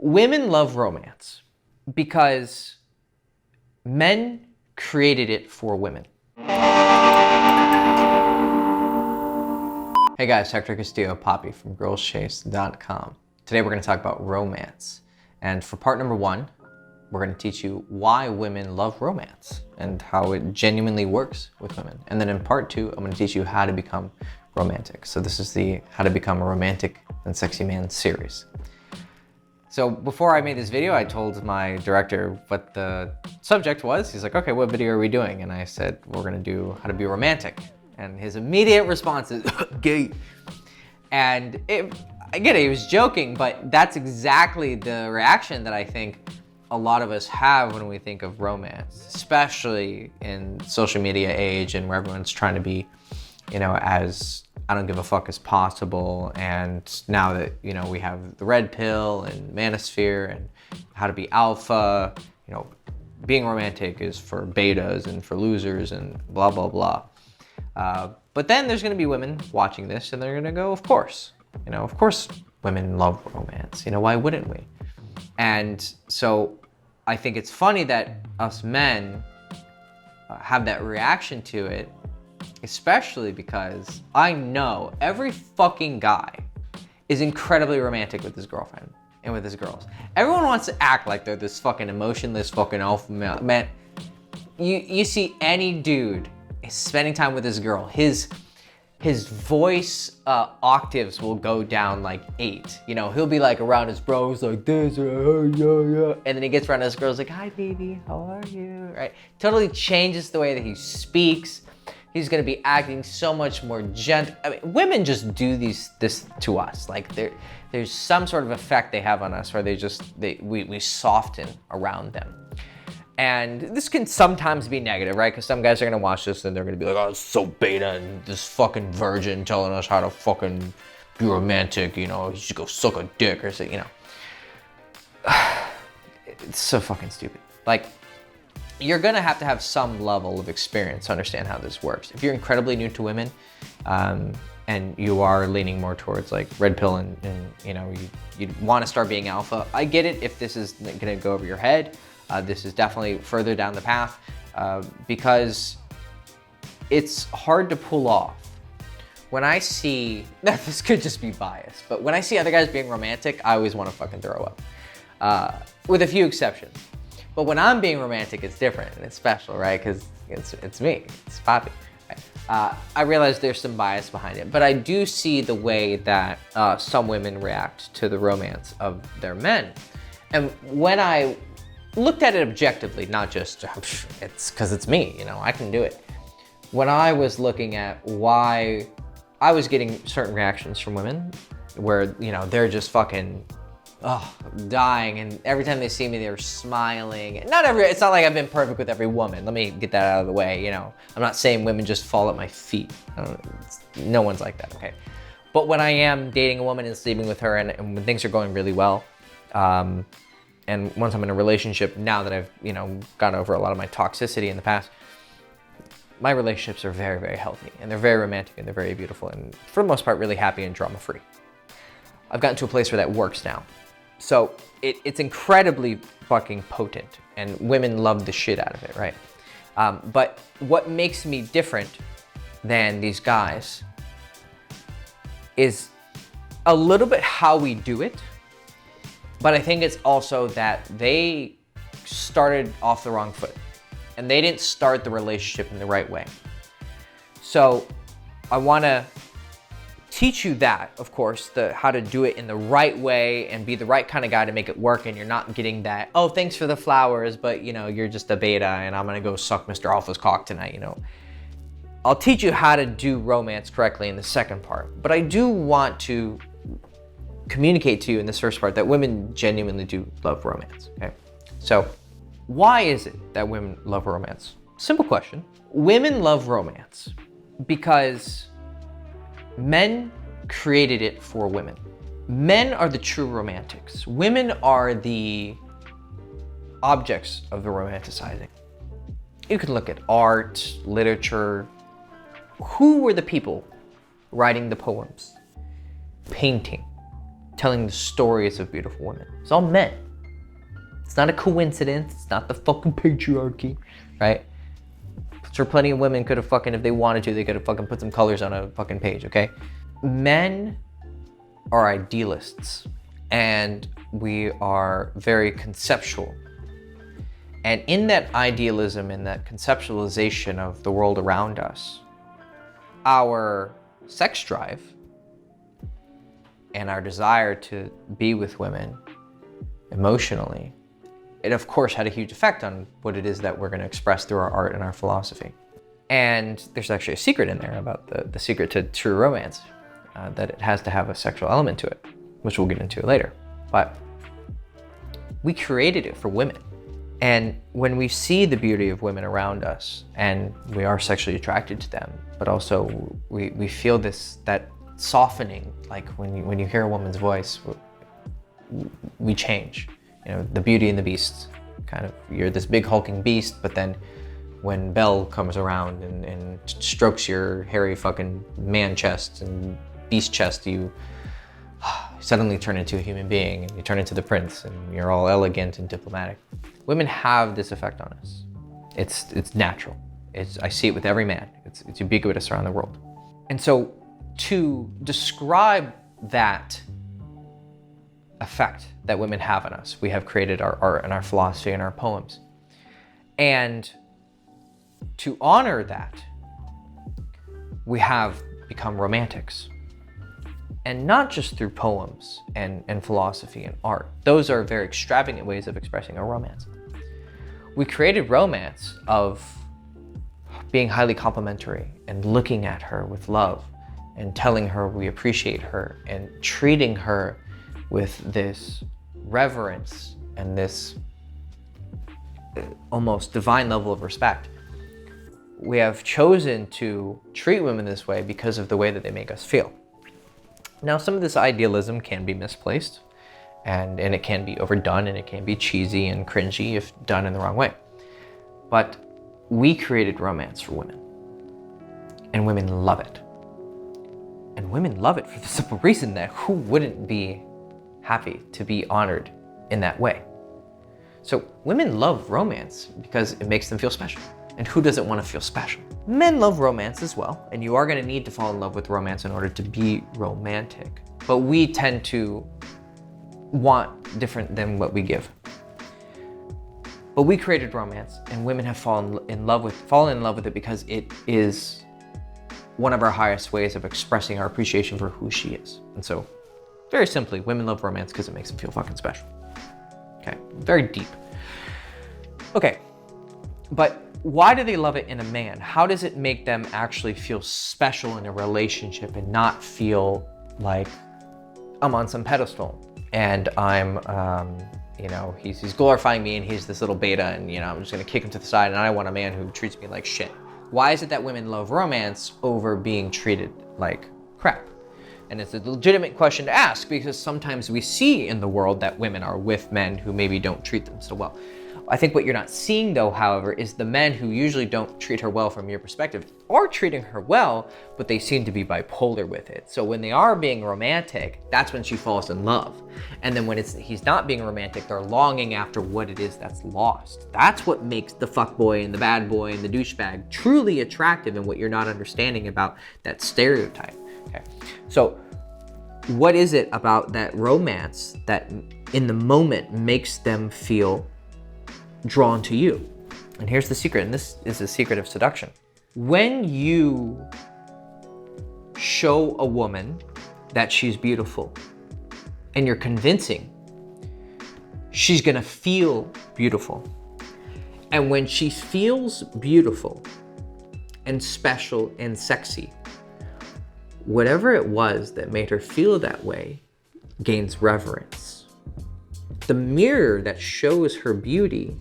Women love romance because men created it for women. Hey guys, Hector Castillo Poppy from girlschase.com. Today we're going to talk about romance. And for part number 1, we're going to teach you why women love romance and how it genuinely works with women. And then in part 2, I'm going to teach you how to become romantic. So this is the How to Become a Romantic and Sexy Man series. So before I made this video, I told my director what the subject was. He's like, okay, what video are we doing? And I said, we're gonna do how to be romantic. And his immediate response is, gay. And I get it, he was joking, but that's exactly the reaction that I think a lot of us have when we think of romance, especially in social media age and where everyone's trying to be, as I don't give a fuck as possible. And now that, we have the red pill and manosphere and how to be alpha, being romantic is for betas and for losers and blah, blah, blah. But then there's gonna be women watching this and they're gonna go, of course, women love romance. Why wouldn't we? And so I think it's funny that us men have that reaction to it, especially because I know every fucking guy is incredibly romantic with his girlfriend and with his girls. Everyone wants to act like they're this fucking emotionless fucking alpha male. Man, you see any dude spending time with his girl, his voice octaves will go down like 8. He'll be like around his bros like this, and then he gets around his girls like, hi baby, how are you? Right? Totally changes the way that he speaks. He's gonna be acting so much more gentle. I mean, women just do this to us. Like there's some sort of effect they have on us where we soften around them. And this can sometimes be negative, right? Because some guys are gonna watch this and they're gonna be like, oh, it's so beta and this fucking virgin telling us how to fucking be romantic, you should go suck a dick or something, It's so fucking stupid. Like, you're gonna have to have some level of experience to understand how this works. If you're incredibly new to women, and you are leaning more towards like red pill and you wanna start being alpha, I get it if this is gonna go over your head. This is definitely further down the path because it's hard to pull off. When I see, this could just be bias, but when I see other guys being romantic, I always wanna fucking throw up, with a few exceptions. But when I'm being romantic, it's different and it's special, right? Because it's me, it's Poppy. Right? I realize there's some bias behind it, but I do see the way that some women react to the romance of their men. And when I looked at it objectively, not just, it's because it's me, I can do it. When I was looking at why I was getting certain reactions from women where, they're just fucking, dying, and every time they see me, they're smiling. It's not like I've been perfect with every woman. Let me get that out of the way, I'm not saying women just fall at my feet. No one's like that, okay? But when I am dating a woman and sleeping with her and when things are going really well, and once I'm in a relationship, now that I've, gone over a lot of my toxicity in the past, my relationships are very, very healthy and they're very romantic and they're very beautiful and for the most part, really happy and drama-free. I've gotten to a place where that works now. So it's incredibly fucking potent and women love the shit out of it, right? But what makes me different than these guys is a little bit how we do it. But I think it's also that they started off the wrong foot and they didn't start the relationship in the right way. So I wanna teach you that, of course, how to do it in the right way and be the right kind of guy to make it work, and you're not getting that, oh, thanks for the flowers, but you're just a beta and I'm gonna go suck Mr. Alpha's cock tonight, I'll teach you how to do romance correctly in the second part, but I do want to communicate to you in this first part that women genuinely do love romance, okay? So why is it that women love romance? Simple question. Women love romance because men created it for women. Men are the true romantics. Women are the objects of the romanticizing. You can look at art, literature. Who were the people writing the poems, painting, telling the stories of beautiful women. It's all men. It's not a coincidence. It's not the fucking patriarchy, right? Sure, plenty of women could have fucking, if they wanted to, they could have fucking put some colors on a fucking page, okay? Men are idealists, and we are very conceptual. And in that idealism, in that conceptualization of the world around us, our sex drive and our desire to be with women emotionally, it of course had a huge effect on what it is that we're going to express through our art and our philosophy. And there's actually a secret in there about the secret to true romance, that it has to have a sexual element to it, which we'll get into later. But we created it for women. And when we see the beauty of women around us, and we are sexually attracted to them, but also we feel that softening, like when you hear a woman's voice, we change. You know, the Beauty and the Beast, kind of, you're this big hulking beast, but then when Belle comes around and strokes your hairy fucking man chest and beast chest, you suddenly turn into a human being, and you turn into the prince, and you're all elegant and diplomatic. Women have this effect on us. It's natural. I see it with every man. It's ubiquitous around the world. And so to describe that effect that women have on us, we have created our art and our philosophy and our poems. And to honor that, we have become romantics. And not just through poems and philosophy and art. Those are very extravagant ways of expressing our romance. We created romance of being highly complimentary and looking at her with love and telling her we appreciate her and treating her with this reverence and this almost divine level of respect. We have chosen to treat women this way because of the way that they make us feel. Now, some of this idealism can be misplaced, and it can be overdone, and it can be cheesy and cringy if done in the wrong way. But we created romance for women, and women love it. And women love it for the simple reason that who wouldn't be happy to be honored in that way? So women love romance because it makes them feel special. And who doesn't want to feel special? Men love romance as well, and you are going to need to fall in love with romance in order to be romantic. But we tend to want different than what we give. But we created romance, and women have fallen in love with it because it is one of our highest ways of expressing our appreciation for who she is. And so, very simply, women love romance because it makes them feel fucking special. Okay, very deep. Okay, but why do they love it in a man? How does it make them actually feel special in a relationship and not feel like I'm on some pedestal and I'm, he's glorifying me and he's this little beta and, I'm just gonna kick him to the side and I want a man who treats me like shit? Why is it that women love romance over being treated like crap? And it's a legitimate question to ask because sometimes we see in the world that women are with men who maybe don't treat them so well. I think what you're not seeing though, however, is the men who usually don't treat her well from your perspective are treating her well, but they seem to be bipolar with it. So when they are being romantic, that's when she falls in love. And then when he's not being romantic, they're longing after what it is that's lost. That's what makes the fuckboy and the bad boy and the douchebag truly attractive and what you're not understanding about that stereotype. Okay, so what is it about that romance that in the moment makes them feel drawn to you? And here's the secret, and this is the secret of seduction. When you show a woman that she's beautiful and you're convincing, she's gonna feel beautiful. And when she feels beautiful and special and sexy, whatever it was that made her feel that way gains reverence. The mirror that shows her beauty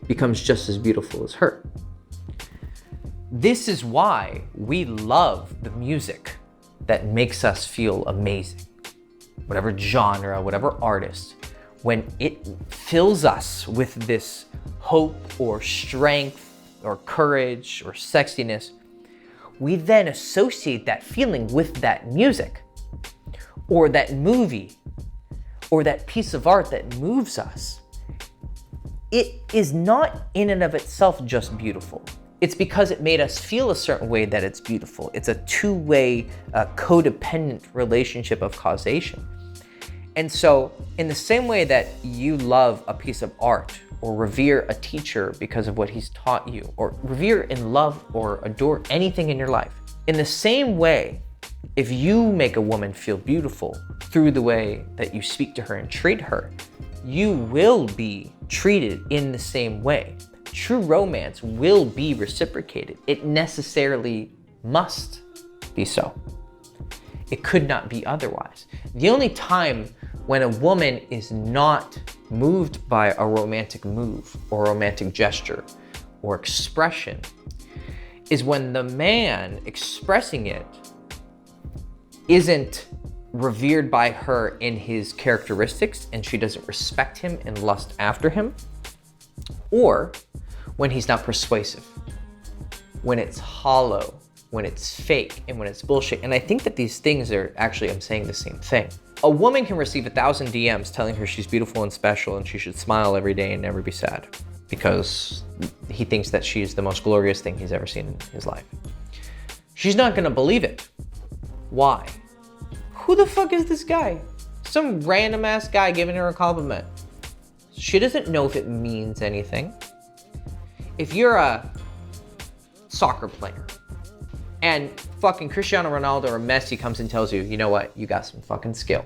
becomes just as beautiful as her. This is why we love the music that makes us feel amazing. Whatever genre, whatever artist, when it fills us with this hope or strength or courage or sexiness, we then associate that feeling with that music or that movie. or that piece of art that moves us, it is not in and of itself just beautiful. It's because it made us feel a certain way that it's beautiful. It's a two-way, codependent relationship of causation. And so in the same way that you love a piece of art or revere a teacher because of what he's taught you, or revere and love or adore anything in your life, in the same way, if you make a woman feel beautiful through the way that you speak to her and treat her, you will be treated in the same way. True romance will be reciprocated. It necessarily must be so. It could not be otherwise. The only time when a woman is not moved by a romantic move or romantic gesture or expression is when the man expressing it isn't revered by her in his characteristics and she doesn't respect him and lust after him, or when he's not persuasive, when it's hollow, when it's fake, and when it's bullshit. And I think that these things are actually, I'm saying the same thing. A woman can receive 1,000 DMs telling her she's beautiful and special and she should smile every day and never be sad because he thinks that she's the most glorious thing he's ever seen in his life. She's not gonna believe it. Why? Who the fuck is this guy? Some random ass guy giving her a compliment. She doesn't know if it means anything. If you're a soccer player and fucking Cristiano Ronaldo or Messi comes and tells you, you know what, you got some fucking skill,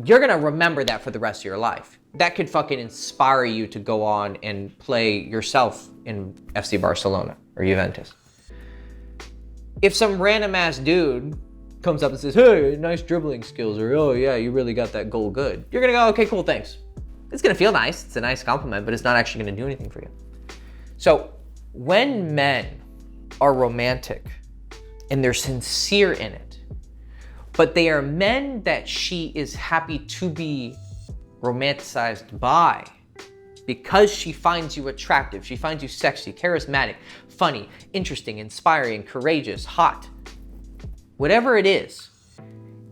you're gonna remember that for the rest of your life. That could fucking inspire you to go on and play yourself in FC Barcelona or Juventus. If some random ass dude comes up and says, hey, nice dribbling skills, or oh yeah, you really got that goal good, you're gonna go, okay, cool, thanks. It's gonna feel nice, it's a nice compliment, but it's not actually gonna do anything for you. So when men are romantic and they're sincere in it, but they are men that she is happy to be romanticized by because she finds you attractive, she finds you sexy, charismatic, funny, interesting, inspiring, courageous, hot, whatever it is,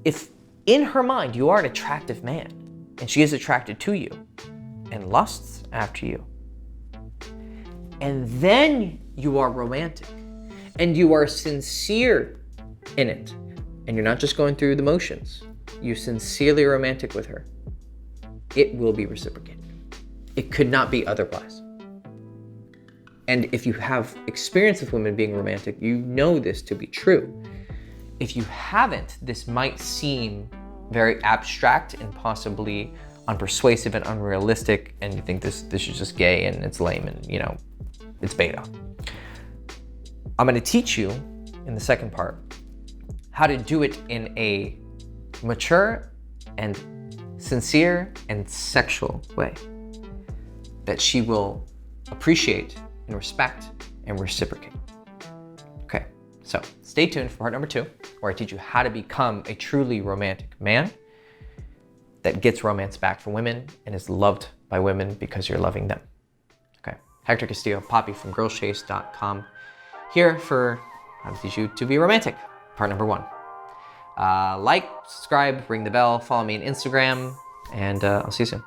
if in her mind you are an attractive man and she is attracted to you and lusts after you, and then you are romantic and you are sincere in it, and you're not just going through the motions, you're sincerely romantic with her, it will be reciprocated. It could not be otherwise. And if you have experience with women being romantic, you know this to be true. If you haven't, this might seem very abstract and possibly unpersuasive and unrealistic, and you think this is just gay and it's lame and, you know, it's beta. I'm gonna teach you in the second part how to do it in a mature and sincere and sexual way that she will appreciate and respect and reciprocate. Okay, so stay tuned for part number 2, where I teach you how to become a truly romantic man that gets romance back from women and is loved by women because you're loving them. Okay, Hector Castillo, Poppy from girlschase.com, here for how to teach you to be romantic, part number 1. Like, subscribe, ring the bell, follow me on Instagram, and I'll see you soon.